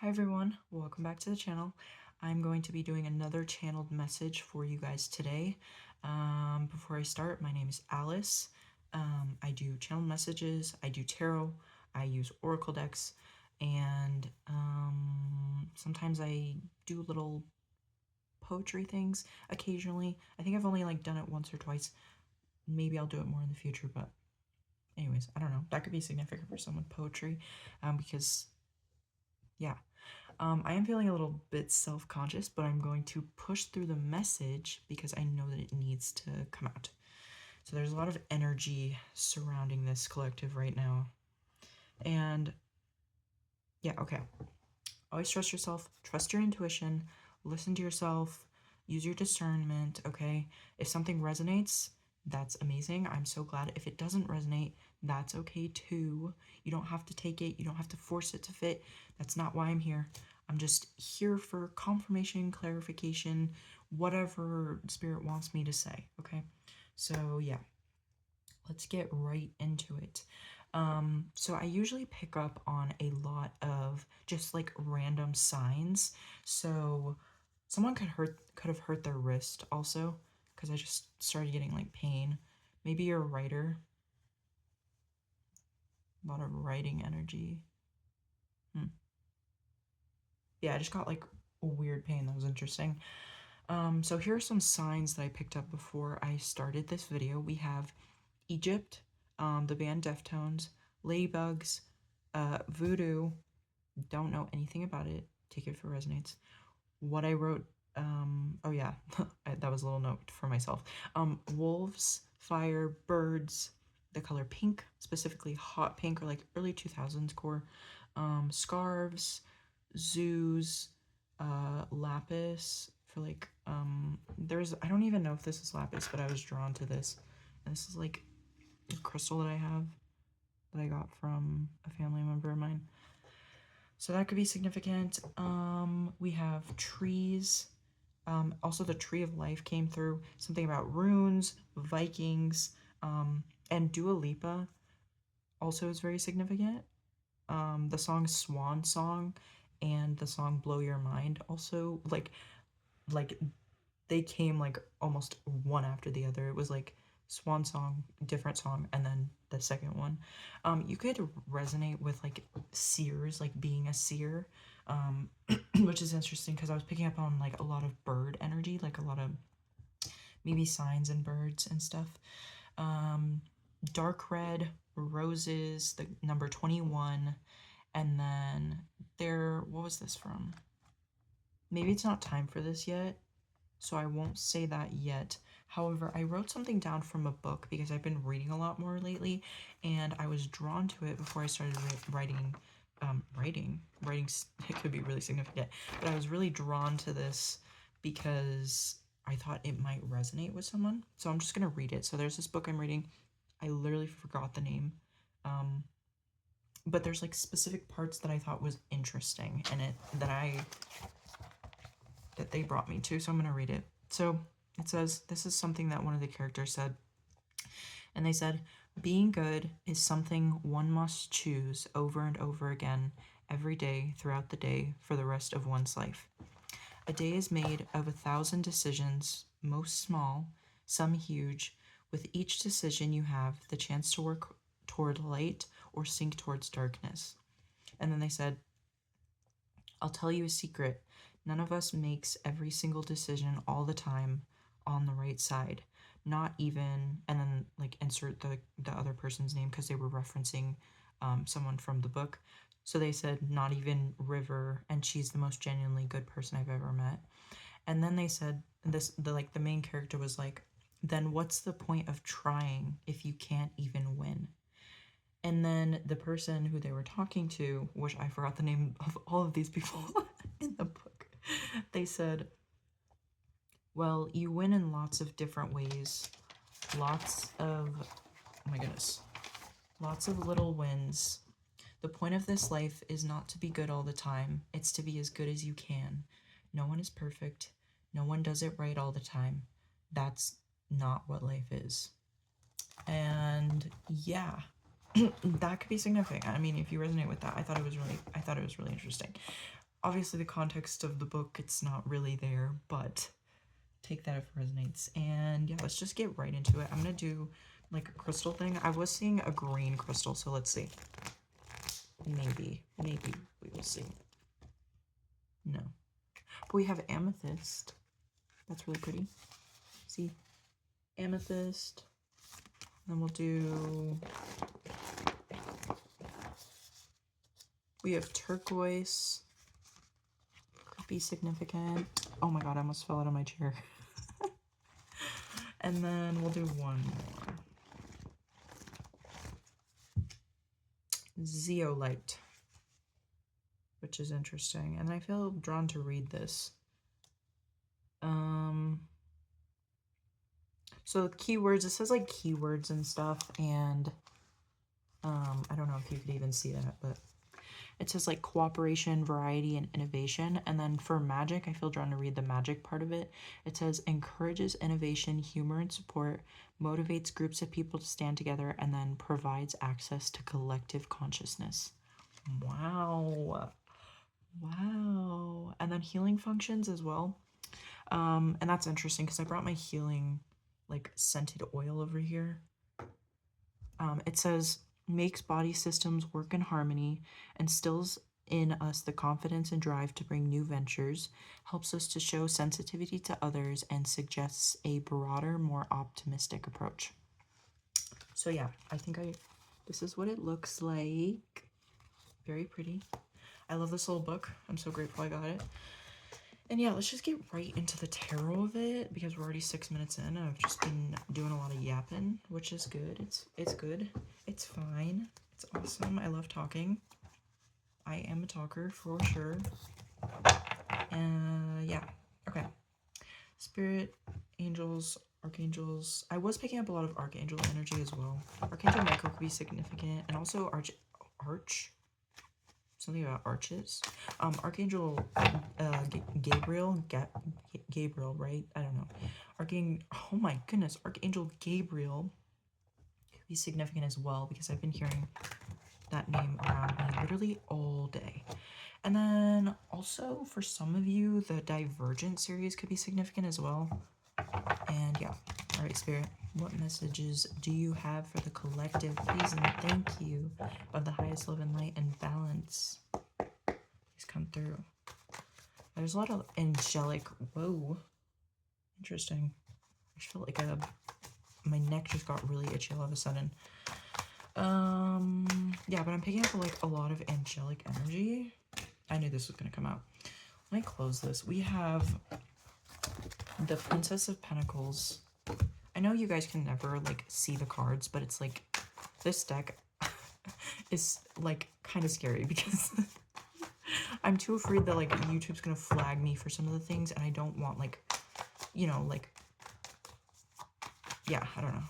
Hi everyone, welcome back to the channel. I'm going to be doing another channeled message for you guys today. Before I start, my name is Alice. I do channeled messages, I do tarot, I use oracle decks, and sometimes I do little poetry things occasionally. I think I've only done it once or twice. Maybe I'll do it more in the future, but anyways, I don't know. That could be significant for someone, poetry, because yeah. I am feeling a little bit self-conscious, but I'm going to push through the message because I know that it needs to come out. So there's a lot of energy surrounding this collective right now. And yeah, okay. Always trust yourself, trust your intuition, listen to yourself, use your discernment, okay? If something resonates, that's amazing. I'm so glad. If it doesn't resonate, that's okay too. You don't have to take it, you don't have to force it to fit. That's not why I'm here. I'm just here for confirmation, clarification, whatever spirit wants me to say, okay? So yeah, let's get right into it. So I usually pick up on a lot of just random signs. So someone could have hurt their wrist also, because I just started getting pain. Maybe you're a writer. A lot of writing energy. Yeah, I just got a weird pain. That was interesting. So here are some signs that I picked up before I started this video. We have Egypt, the band Deftones, Ladybugs, Voodoo. Don't know anything about it. Take it for resonates. What I wrote, oh yeah, that was a little note for myself. Wolves, fire, birds, the color pink, specifically hot pink or early 2000s core, scarves, zoos, lapis for there's, I don't even know if this is lapis, but I was drawn to this. And this is a crystal that I have that I got from a family member of mine. So that could be significant. We have trees. Also, the Tree of Life came through. Something about runes, Vikings, and Dua Lipa also is very significant. The song Swan Song and the song Blow Your Mind also, like they came almost one after the other. It was Swan Song, different song, and then the second one. You could resonate with seers, being a seer, which is interesting because I was picking up on a lot of bird energy, a lot of maybe signs and birds and stuff. Dark red, roses, the number 21, and then what was this from? Maybe it's not time for this yet, so I won't say that yet. However, I wrote something down from a book because I've been reading a lot more lately, and I was drawn to it before I started writing. Writing, it could be really significant, but I was really drawn to this because I thought it might resonate with someone. So I'm just gonna read it. So there's this book I'm reading. I literally forgot the name, but there's specific parts that I thought was interesting in it that they brought me to. So I'm gonna read it. So it says, this is something that one of the characters said. And they said, being good is something one must choose over and over again every day throughout the day for the rest of one's life. A day is made of 1,000 decisions, most small, some huge. With each decision, you have the chance to work toward light or sink towards darkness. And then they said, I'll tell you a secret. None of us makes every single decision all the time on the right side. Not even, and then insert the other person's name because they were referencing someone from the book. So they said, not even River, and she's the most genuinely good person I've ever met. And then they said, the main character was like, then what's the point of trying if you can't even win? And then the person who they were talking to, which I forgot the name of all of these people in the book, they said, well, you win in lots of different ways. Lots of, oh my goodness, lots of little wins. The point of this life is not to be good all the time. It's to be as good as you can. No one is perfect. No one does it right all the time. That's not what life is. And yeah, that could be significant. I mean, if you resonate with that, I thought it was really interesting. Obviously the context of the book, it's not really there, but take that if it resonates. And yeah, let's just get right into it. I'm gonna do like a crystal thing. I was seeing a green crystal, so let's see. Maybe we will see. No. But we have amethyst. That's really pretty. See? Amethyst. Then we'll do... We have turquoise. Could be significant. Oh my god, I almost fell out of my chair. And then we'll do one more. Zeolite. Which is interesting. And I feel drawn to read this. So keywords, it says like keywords and stuff, and I don't know if you could even see that, but it says like cooperation, variety, and innovation. And then for magic, I feel drawn to read the magic part of it. It says encourages innovation, humor, and support, motivates groups of people to stand together, and then provides access to collective consciousness. Wow. Wow. And then healing functions as well. And that's interesting because I brought my healing like scented oil over here. It says makes body systems work in harmony, instills in us the confidence and drive to bring new ventures, helps us to show sensitivity to others, and suggests a broader, more optimistic approach. So yeah, I think this is what it looks like. Very pretty. I love this little book. I'm so grateful I got it. And yeah, let's just get right into the tarot of it because we're already 6 minutes in. I've just been doing a lot of yapping, which is good. It's good. It's fine. It's awesome. I love talking. I am a talker for sure. Yeah. Okay. Spirit, angels, archangels. I was picking up a lot of archangel energy as well. Archangel Michael could be significant, and also arch. Something about arches. Archangel Gabriel, Gabriel, right? I don't know. Oh my goodness, Archangel Gabriel could be significant as well because I've been hearing that name around me literally all day. And then also for some of you, the Divergent series could be significant as well. And yeah, all right, Spirit, what messages do you have for the collective? Please and thank you of the highest love and light and balance. Please come through. There's a lot of angelic. Whoa, interesting. I just felt like my neck just got really itchy all of a sudden. Yeah, but I'm picking up like a lot of angelic energy. I knew this was gonna come out. Let me close this. We have the Princess of Pentacles. I know you guys can never like see the cards, but it's like this deck is like kind of scary because I'm too afraid that like YouTube's gonna flag me for some of the things, and I don't want like, you know, like, yeah, I don't know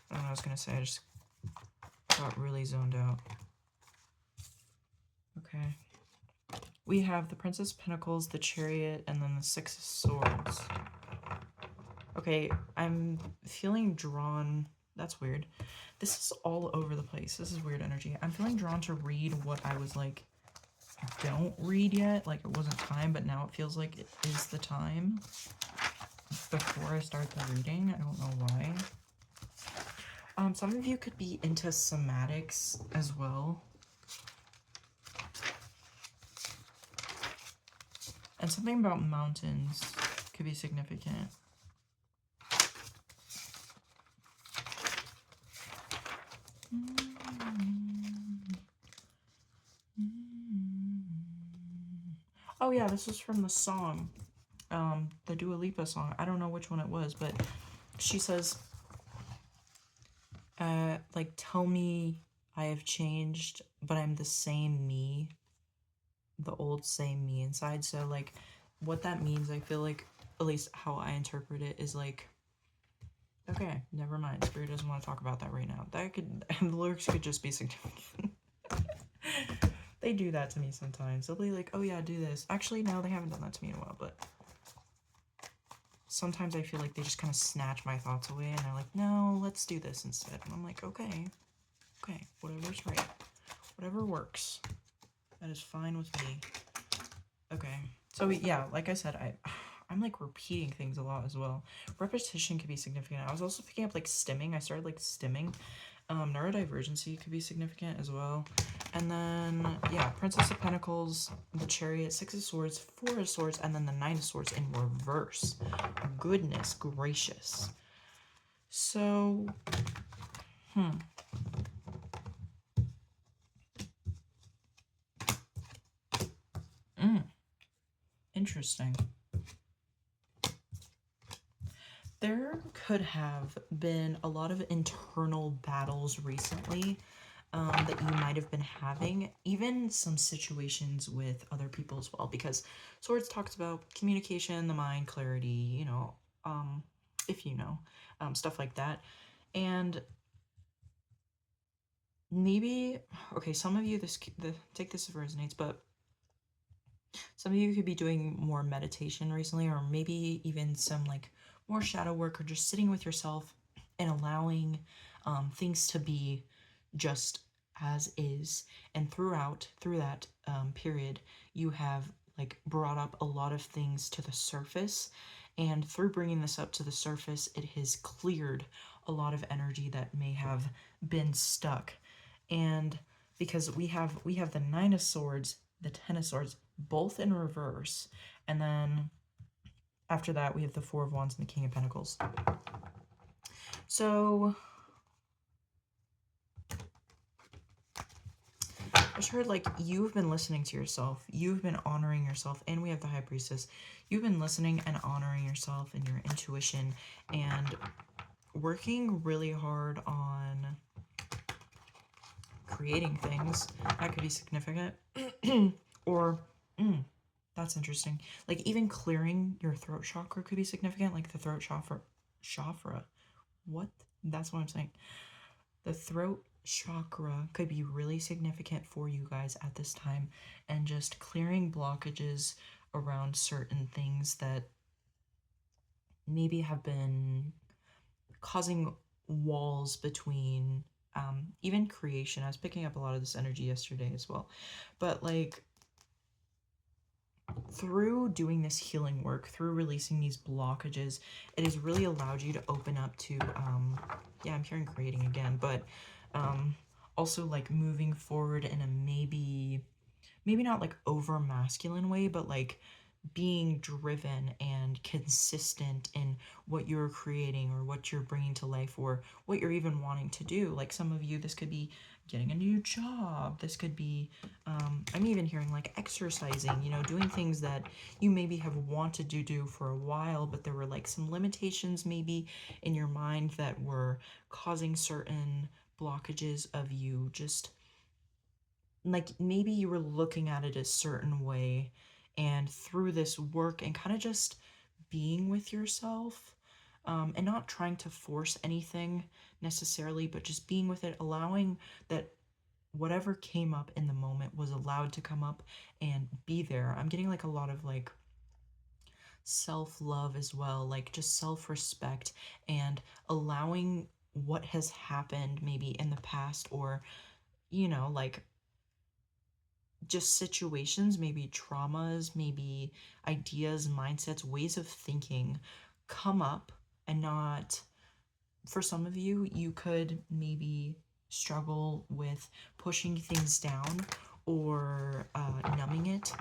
what I was gonna say. I just got really zoned out. Okay. We have the Princess of Pentacles, the Chariot, and then the Six of Swords. Okay, I'm feeling drawn. That's weird. This is all over the place. This is weird energy. I'm feeling drawn to read what I was like, don't read yet. Like it wasn't time, but now it feels like it is the time before I start the reading. I don't know why. Some of you could be into somatics as well. And something about mountains could be significant. Oh yeah, this is from the song, the Dua Lipa song. I don't know which one it was, but she says, like, tell me I have changed, but I'm the same me, the old same me inside. So like, what that means, I feel like, at least how I interpret it, is like, okay, never mind. Spirit doesn't want to talk about that right now. That could, the lyrics could just be significant. They do that to me sometimes. They'll be like, oh yeah, do this. Actually, no, they haven't done that to me in a while, but sometimes I feel like they just kind of snatch my thoughts away and they're like, no, let's do this instead. And I'm like, okay, whatever's right. Whatever works. That is fine with me. So yeah, like I said, I'm like repeating things a lot as well. Repetition could be significant. I was also picking up like stimming. I started like stimming. Neurodivergency could be significant as well. And then yeah, Princess of Pentacles, the Chariot, Six of Swords, Four of Swords, and then the Nine of Swords in reverse. Goodness gracious. So, interesting. There could have been a lot of internal battles recently that you might have been having, even some situations with other people as well, because Swords talks about communication, the mind, clarity, you know, if you know, stuff like that. And maybe, okay, some of you, take this if it resonates, but some of you could be doing more meditation recently, or maybe even some like more shadow work, or just sitting with yourself and allowing things to be just as is. And through that period, you have like brought up a lot of things to the surface. And through bringing this up to the surface, it has cleared a lot of energy that may have been stuck. And because we have the Nine of Swords, the Ten of Swords, both in reverse, and then after that we have the Four of Wands and the King of Pentacles. So I just heard like you've been listening to yourself, you've been honoring yourself, and we have the High Priestess. You've been listening and honoring yourself and your intuition and working really hard on creating things that could be significant. Or that's interesting, like even clearing your throat chakra could be significant, like the throat chakra, what, that's what I'm saying, the throat chakra could be really significant for you guys at this time, and just clearing blockages around certain things that maybe have been causing walls between even creation. I was picking up a lot of this energy yesterday as well, but like through doing this healing work, through releasing these blockages, it has really allowed you to open up to yeah, I'm hearing creating again, but also like moving forward in a maybe not like over masculine way, but like being driven and consistent in what you're creating or what you're bringing to life or what you're even wanting to do. Like some of you, this could be getting a new job. This could be, I'm even hearing like exercising, you know, doing things that you maybe have wanted to do for a while, but there were like some limitations maybe in your mind that were causing certain blockages of you just like maybe you were looking at it a certain way, and through this work and kind of just being with yourself, and not trying to force anything necessarily, but just being with it, allowing that whatever came up in the moment was allowed to come up and be there. I'm getting like a lot of like self-love as well, like just self-respect and allowing what has happened maybe in the past, or you know, like just situations, maybe traumas, maybe ideas, mindsets, ways of thinking come up, and not, for some of you, you could maybe struggle with pushing things down or numbing it,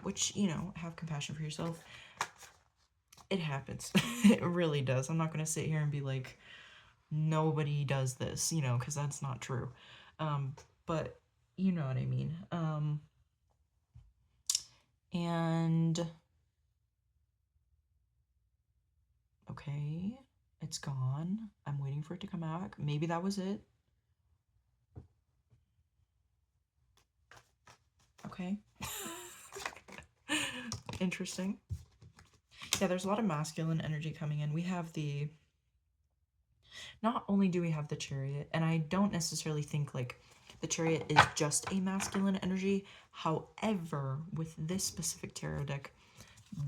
which, you know, have compassion for yourself. It happens. It really does. I'm not going to sit here and be like, nobody does this, you know, because that's not true. But you know what I mean. And okay, it's gone. I'm waiting for it to come back. Maybe that was it. Okay. Interesting. Yeah, there's a lot of masculine energy coming in. We have the, not only do we have the Chariot, and I don't necessarily think like the Chariot is just a masculine energy. However, with this specific tarot deck,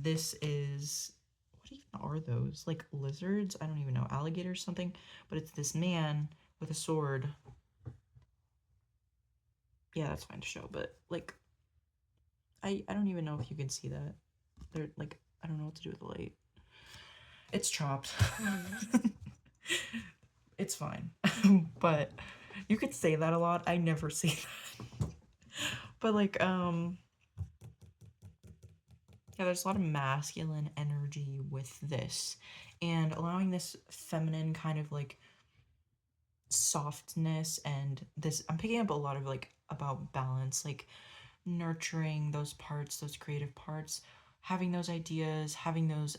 this is, what even are those? Like lizards? I don't even know. Alligators, something? But it's this man with a sword. Yeah, that's fine to show, but like, I don't even know if you can see that. They're like, I don't know what to do with the light. It's chopped. It's fine. But you could say that a lot. I never say that. But like, yeah, there's a lot of masculine energy with this, and allowing this feminine kind of like softness and this, I'm picking up a lot of like about balance, like nurturing those parts, those creative parts, having those ideas, having those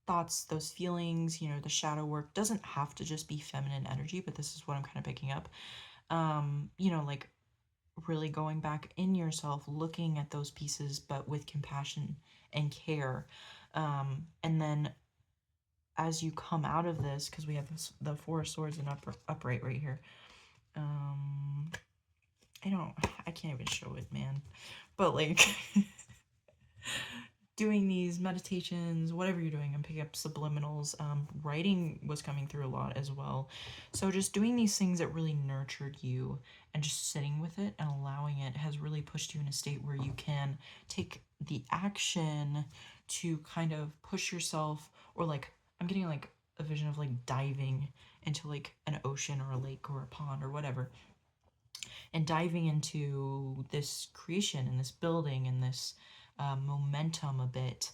thoughts, those feelings, you know, the shadow work doesn't have to just be feminine energy, but this is what I'm kind of picking up. You know, like really going back in yourself, looking at those pieces, but with compassion and care. And then as you come out of this, because we have this, the Four of Swords and upright right here. I can't even show it, man. But like doing these meditations, whatever you're doing, I'm picking up subliminals. Writing was coming through a lot as well. So just doing these things that really nurtured you and just sitting with it and allowing it has really pushed you in a state where you can take the action to kind of push yourself, or like, I'm getting like a vision of like diving into like an ocean or a lake or a pond or whatever, and diving into this creation and this building and this momentum a bit,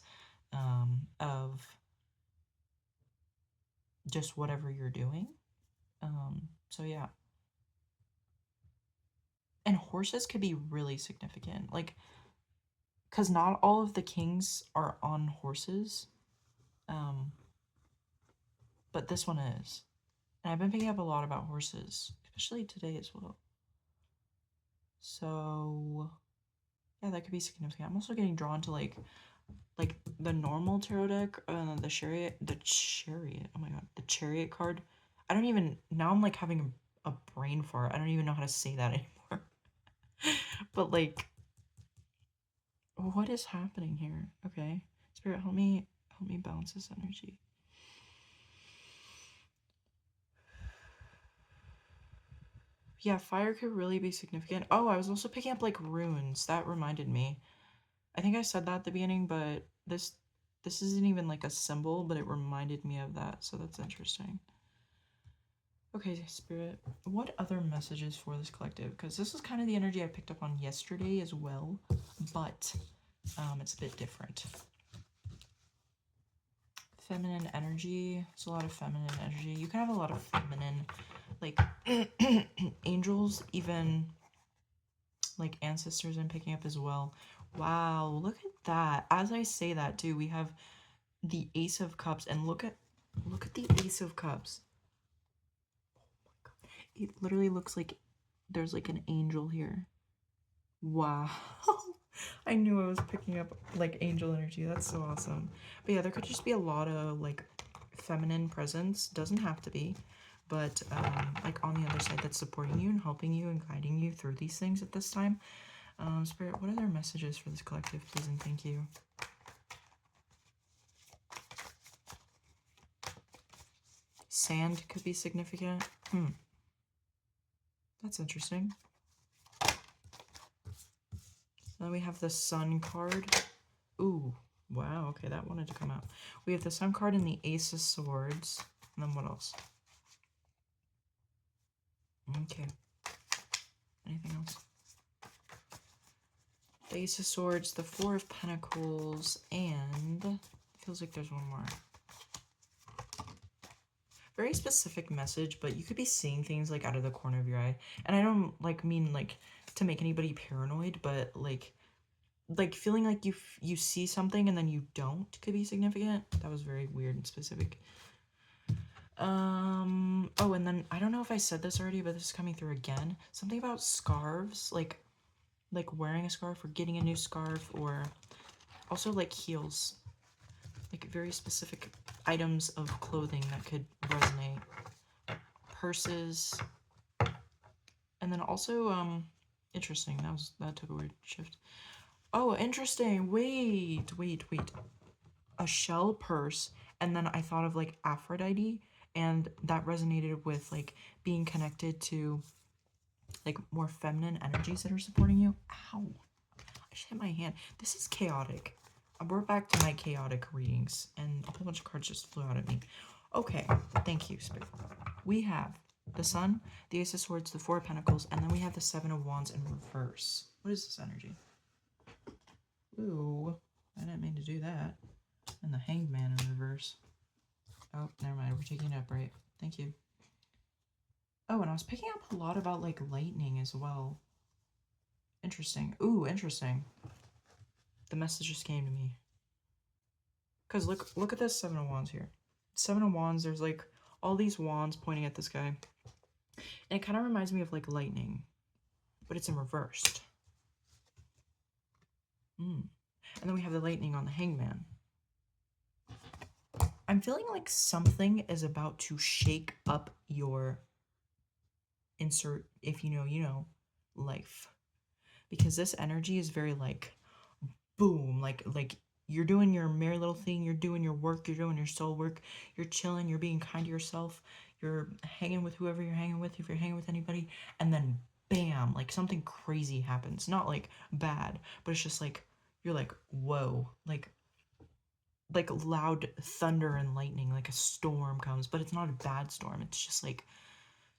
of just whatever you're doing. So yeah. And horses could be really significant, like, because not all of the kings are on horses, um, but this one is. And I've been picking up a lot about horses, especially today as well. So yeah, that could be significant. I'm also getting drawn to like the normal tarot deck, the chariot, oh my god, the chariot card. I don't even, now I'm like having a brain fart. I don't even know how to say that anymore. But like, what is happening here? Okay, Spirit, help me balance this energy. Yeah, fire could really be significant. Oh, I was also picking up like runes. That reminded me. I think I said that at the beginning, but this isn't even like a symbol, but it reminded me of that, so that's interesting. Okay, Spirit, what other messages for this collective? Because this is kind of the energy I picked up on yesterday as well, but it's a bit different. Feminine energy. It's a lot of feminine energy. You can have a lot of feminine, like, angels, even, like, ancestors I'm picking up as well. Wow, look at that. As I say that, too, we have the Ace of Cups, and look at the Ace of Cups. It literally looks like there's like an angel here. Wow. I knew I was picking up like angel energy. That's so awesome. But yeah, there could just be a lot of like feminine presence. Doesn't have to be, but like on the other side that's supporting you and helping you and guiding you through these things at this time. Spirit, what are their messages for this collective, please and thank you? Sand could be significant. That's interesting. Then we have the Sun card. Ooh, wow, okay, that wanted to come out. We have the Sun card and the Ace of Swords. And then what else? Okay. Anything else? The Ace of Swords, the Four of Pentacles, and it feels like there's one more. Very specific message, but you could be seeing things like out of the corner of your eye. And I don't like mean like to make anybody paranoid, but like feeling like you see something and then you don't could be significant. That was very weird and specific. Oh, and then I don't know if I said this already, but this is coming through again. Something about scarves, like wearing a scarf or getting a new scarf, or also like heels, like very specific items of clothing that could resonate. Purses, and then also interesting. That took a weird shift. Oh, interesting. Wait. A shell purse, and then I thought of like Aphrodite, and that resonated with like being connected to like more feminine energies that are supporting you. Ow. I just hit my hand. This is chaotic. we're back to my chaotic readings, and a whole bunch of cards just flew out at me. Okay, thank you, Spirit. We have the Sun, the Ace of Swords, the Four of Pentacles, and then we have the Seven of Wands in reverse. What is this energy? Ooh, I didn't mean to do that. And the Hanged Man in reverse. Oh, never mind. We're taking it up, right? Thank you. Oh, and I was picking up a lot about, like, lightning as well. Interesting. Ooh, interesting. The message just came to me. Because look at this Seven of Wands here. Seven of Wands, there's, like, all these wands pointing at this guy. And it kind of reminds me of, like, lightning. But it's in reversed. And then we have the lightning on the Hangman. I'm feeling like something is about to shake up your insert, if you know, life. Because this energy is very, like, boom, like you're doing your merry little thing, you're doing your work, you're doing your soul work, you're chilling, you're being kind to yourself, you're hanging with whoever you're hanging with, if you're hanging with anybody, and then bam, like something crazy happens. Not like bad, but it's just like you're like, whoa, like loud thunder and lightning, like a storm comes, but it's not a bad storm. It's just like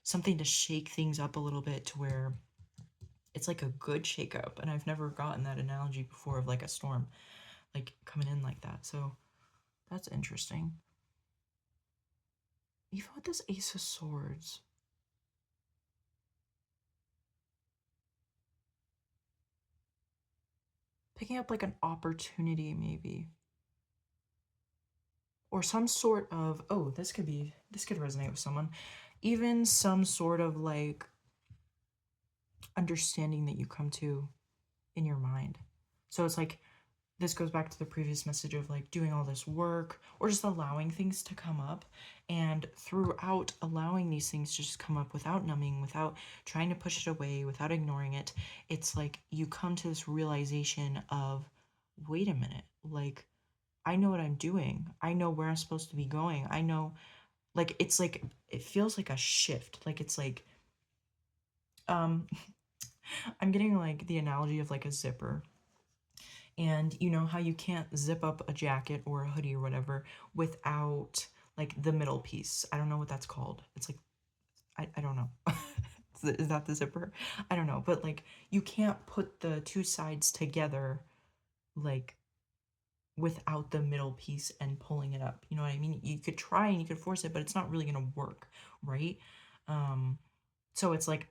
something to shake things up a little bit to where it's like a good shakeup. And I've never gotten that analogy before of like a storm like coming in like that. So that's interesting. Even with this Ace of Swords, picking up like an opportunity maybe, or some sort of, oh, this could resonate with someone, even some sort of like understanding that you come to in your mind. So it's like this goes back to the previous message of like doing all this work or just allowing things to come up, and throughout allowing these things to just come up without numbing, without trying to push it away, without ignoring it, it's like you come to this realization of, wait a minute, like I know what I'm doing, I know where I'm supposed to be going, I know, like it's like it feels like a shift, like it's like um I'm getting like the analogy of like a zipper. And you know how you can't zip up a jacket or a hoodie or whatever without like the middle piece. I don't know what that's called. It's like, I don't know. Is that the zipper? I don't know. But like you can't put the two sides together like without the middle piece and pulling it up. You know what I mean? You could try and you could force it, but it's not really going to work, right? So it's like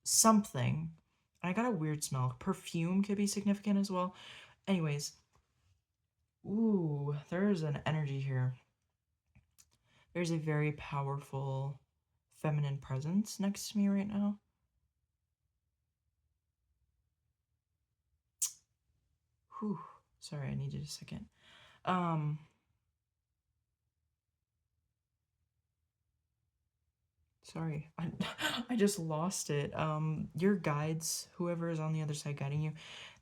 something. I got a weird smell. Perfume could be significant as well. Anyways, ooh, there's an energy here. There's a very powerful feminine presence next to me right now. Whew. Sorry, I needed a second. Sorry. I just lost it. Your guides, whoever is on the other side guiding you,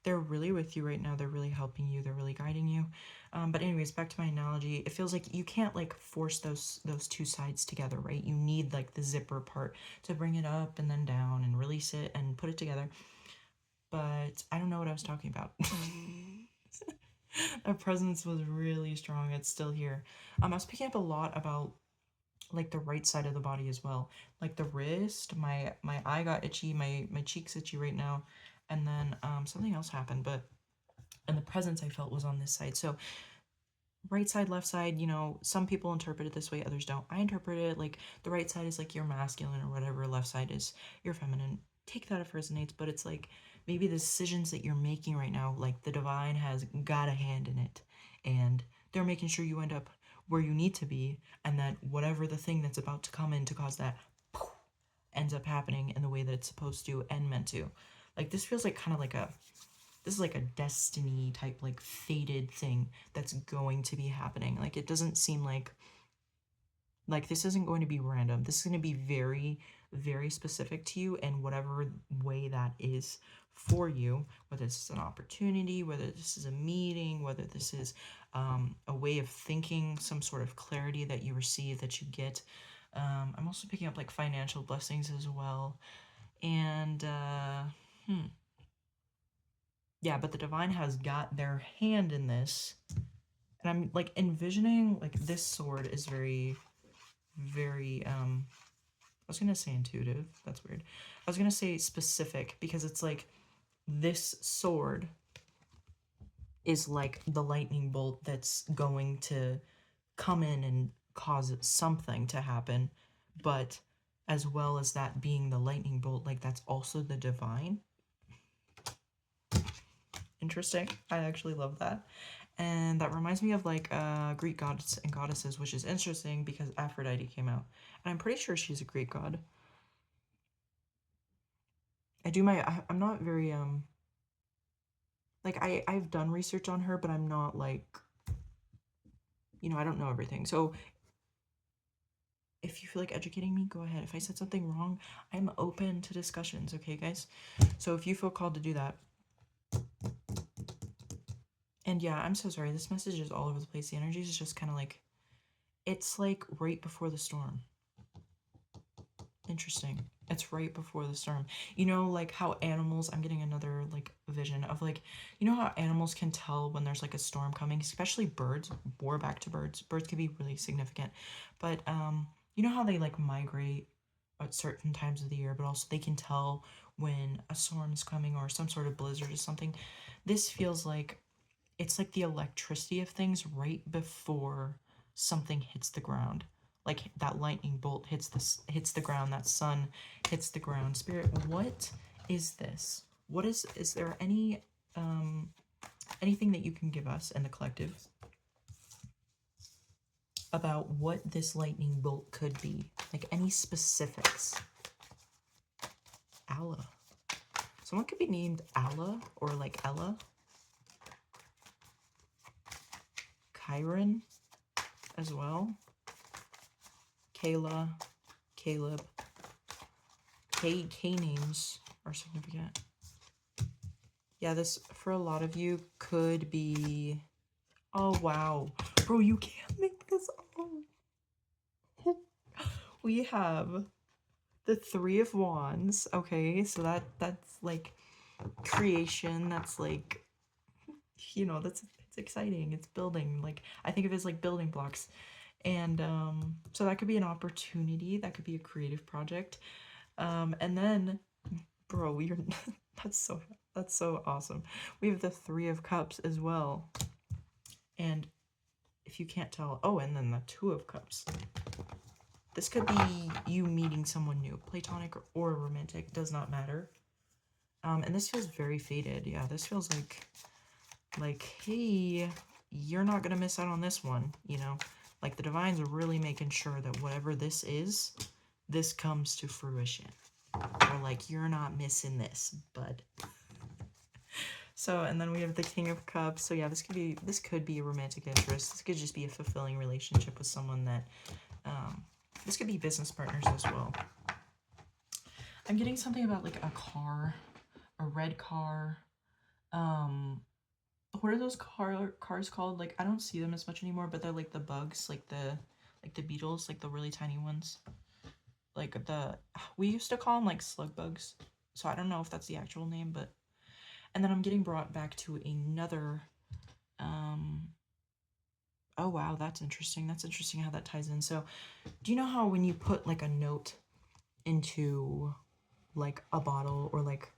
they're really with you right now. They're really helping you. They're really guiding you. But anyways, back to my analogy. It feels like you can't like force those two sides together, right? You need like the zipper part to bring it up and then down and release it and put it together. But I don't know what I was talking about. That presence was really strong. It's still here. I was picking up a lot about like the right side of the body as well, like the wrist. My eye got itchy, my cheek's itchy right now, and then something else happened, but and the presence I felt was on this side. So right side, left side, you know, some people interpret it this way, others don't. I interpret it like the right side is like your masculine or whatever, left side is your feminine. Take that if it resonates, but it's like maybe the decisions that you're making right now, like the divine has got a hand in it, and they're making sure you end up where you need to be, and that whatever the thing that's about to come in to cause that ends up happening in the way that it's supposed to and meant to. Like this feels like kind of like a, this is like a destiny type, like fated thing that's going to be happening. Like it doesn't seem like this isn't going to be random. This is going to be very, very specific to you, and whatever way that is for you, whether this is an opportunity, whether this is a meeting, whether this is a way of thinking, some sort of clarity that you receive, that you get. I'm also picking up like financial blessings as well. And yeah, but the divine has got their hand in this. And I'm like envisioning like this sword is very, very, I was gonna say intuitive. That's weird. I was gonna say specific because it's like this sword is like the lightning bolt that's going to come in and cause something to happen, but as well as that being the lightning bolt, like that's also the divine. Interesting. I actually love that. And that reminds me of like Greek gods and goddesses, which is interesting because Aphrodite came out. And I'm pretty sure she's a Greek god. I'm not very, like I've done research on her, but I'm not like, you know, I don't know everything. So if you feel like educating me, go ahead. If I said something wrong, I'm open to discussions, okay, guys? So if you feel called to do that. And yeah, I'm so sorry. This message is all over the place. The energy is just kind of like, it's like right before the storm. Interesting. It's right before the storm. You know, like how animals, I'm getting another like vision of like, you know how animals can tell when there's like a storm coming, especially birds. We're back to birds. Birds can be really significant. But you know how they like migrate at certain times of the year, but also they can tell when a storm is coming or some sort of blizzard or something. This feels like it's like the electricity of things right before something hits the ground. Like that lightning bolt hits the ground, that sun hits the ground. Spirit, what is this? What is there anything that you can give us in the collective about what this lightning bolt could be? Like any specifics? Allah. Someone could be named Allah or like Ella. Chiron as well. Kayla, Caleb. K names are significant. Yeah, this for a lot of you could be. Oh wow, bro, you can't make this up. We have the Three of Wands. Okay, so that's like creation. That's like, you know, that's it's exciting. It's building. Like I think of it as like building blocks, and so that could be an opportunity. That could be a creative project. And then, bro, you're that's so awesome. We have the Three of Cups as well. And if you can't tell, oh, and then the Two of Cups. This could be you meeting someone new, platonic or romantic, does not matter. And this feels very faded. Yeah, this feels like, hey, you're not gonna miss out on this one, you know? Like the divines are really making sure that whatever this is, this comes to fruition. Or like, you're not missing this, bud. So, and then we have the King of Cups. So yeah, this could be a romantic interest. This could just be a fulfilling relationship with someone that, this could be business partners as well. I'm getting something about like a car, a red car. What are those cars called? Like I don't see them as much anymore, but they're like the bugs, like the beetles, like the really tiny ones. Like we used to call them like slug bugs. So I don't know if that's the actual name, but and then I'm getting brought back to another oh wow, that's interesting. That's interesting how that ties in. So, do you know how when you put like a note into like a bottle or like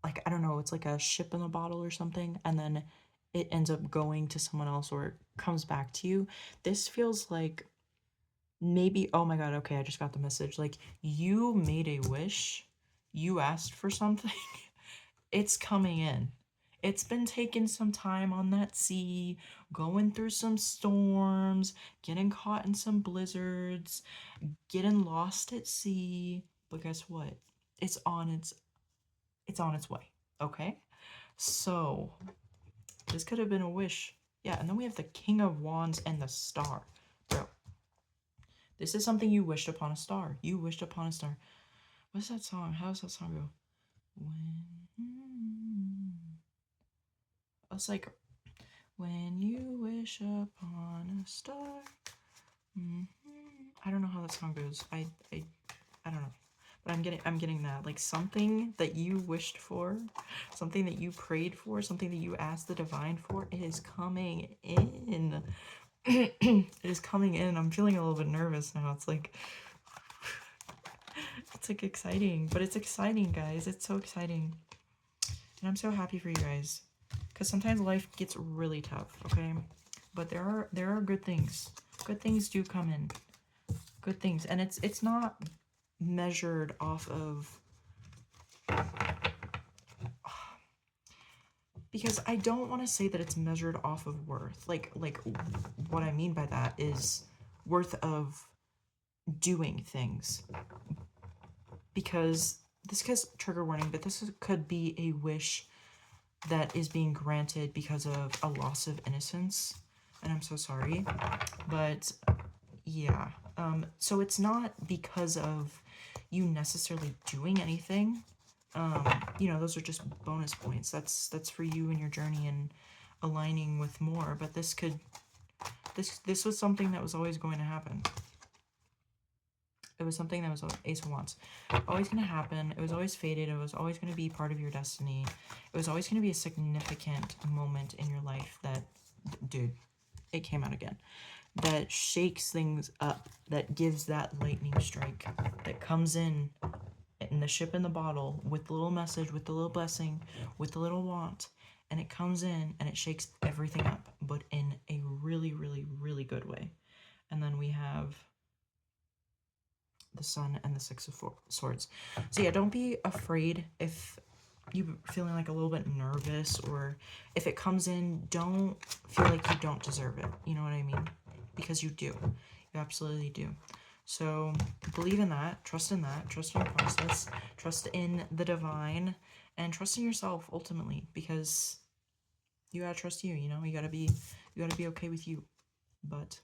I don't know, it's like a ship in a bottle or something, and then it ends up going to someone else or it comes back to you? This feels like maybe, oh my god, okay, I just got the message. Like you made a wish, you asked for something, it's coming in. It's been taking some time on that sea, going through some storms, getting caught in some blizzards, getting lost at sea. But guess what? It's on its way. Okay? So, this could have been a wish. Yeah, and then we have the King of Wands and the Star. Bro, this is something you wished upon a star. You wished upon a star. What's that song? How does that song go? It's like, when you wish upon a star. I don't know how that song goes. I don't know. But I'm getting that. Like something that you wished for, something that you prayed for, something that you asked the divine for, it is coming in. It is coming in. I'm feeling a little bit nervous now. It's like exciting, but it's exciting, guys. It's so exciting. And I'm so happy for you guys. Because sometimes life gets really tough, okay? But there are good things. Good things do come in. Good things. And it's not measured off of, because I don't want to say that it's measured off of worth. Like what I mean by that is worth of doing things. Because this could, trigger warning, but this could be a wish that is being granted because of a loss of innocence. And I'm so sorry. But yeah. So it's not because of you necessarily doing anything. You know, those are just bonus points. That's for you and your journey and aligning with more. But this was something that was always going to happen. It was something that was Ace of Wands. Always going to happen. It was always fated. It was always going to be part of your destiny. It was always going to be a significant moment in your life that, dude, it came out again. That shakes things up. That gives that lightning strike. That comes in the ship in the bottle with the little message, with the little blessing, with the little want. And it comes in and it shakes everything up, but in a really, really, really good way. And then we have the Sun and the Six of Swords. So yeah, don't be afraid if you feeling like a little bit nervous, or if it comes in, don't feel like you don't deserve it. You know what I mean? Because you do. You absolutely do. So believe in that, trust in your process, trust in the divine, and trust in yourself ultimately, because you gotta trust you, you know, you gotta be okay with you. But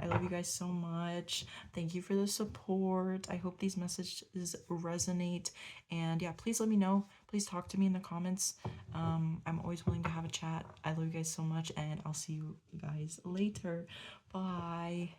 I love you guys so much. Thank you for the support. I hope these messages resonate. And yeah, please let me know. Please talk to me in the comments. I'm always willing to have a chat. I love you guys so much, and I'll see you guys later. Bye.